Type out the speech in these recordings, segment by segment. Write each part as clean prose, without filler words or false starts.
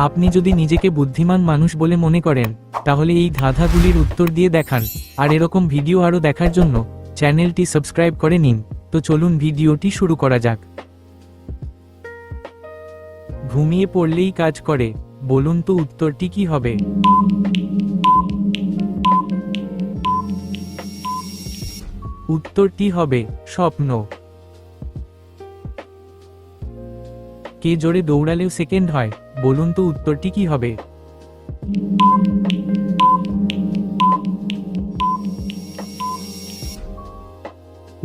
আপনি যদি নিজেকে বুদ্ধিমান মানুষ বলে মনে করেন তাহলে এই ধাঁধাগুলির উত্তর দিয়ে দেখান। আর এরকম ভিডিও আরও দেখার জন্য চ্যানেলটি সাবস্ক্রাইব করে নিন। তো চলুন ভিডিওটি শুরু করা যাক। ঘুমিয়ে পড়লেই কাজ করে, বলুন তো উত্তরটি কি হবে? উত্তরটি হবে স্বপ্ন। কে জোরে দৌড়ালেও সেকেন্ড হয়, বলুন তো উত্তরটি কি হবে?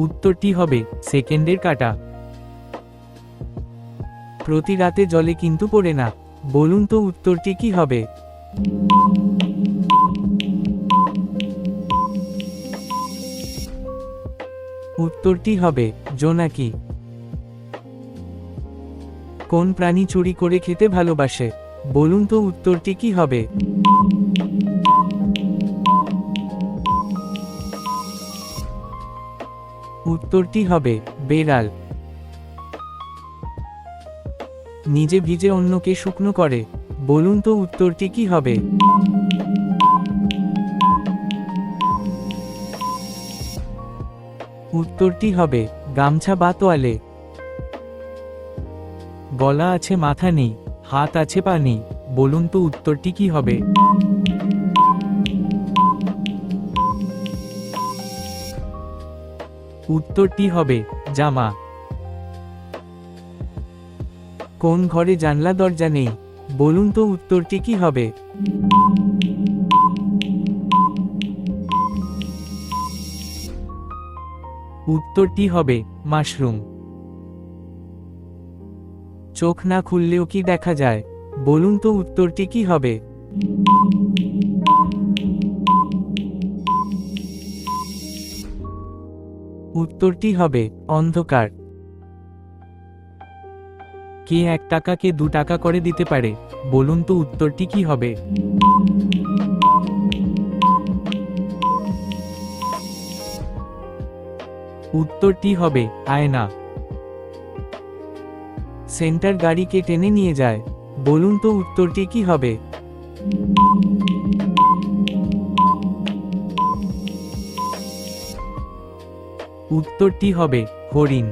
উত্তরটি হবে সেকেন্ডের কাঁটা। প্রতি রাতে জলে কিন্তু পড়ে না, বলুন তো উত্তরটি কি হবে? উত্তরটি হবে জোনাকি। কোন প্রাণী চুরি করে খেতে ভালোবাসে, বলুন তো উত্তরটি কি হবে? উত্তরটি হবে বেড়াল। নিজে ভিজে অন্যকে শুকনো করে, বলুন তো উত্তরটি কি হবে? উত্তরটি হবে গামছা বা তোয়ালে। গলা আছে মাথা নেই, হাত আছে পা নেই, বলুন তো উত্তরটি কি হবে? উত্তরটি হবে জামা। কোন ঘরে জানলা দরজা নেই, বলুন তো উত্তরটি কি হবে? উত্তরটি হবে মাশরুম। চোখ না খুললেও কি দেখা যায়, বলুন তো উত্তরটি কি হবে? উত্তরটি হবে অন্ধকার। কে 1 টাকাকে 2 টাকা করে দিতে পারে, বলুন তো উত্তরটি কি হবে? উত্তরটি হবে আয়না। সেন্টার গাড়িকে টেনে নিয়ে যায়, বলুন তো উত্তরটি কি হবে? উত্তরটি হবে হরিণ।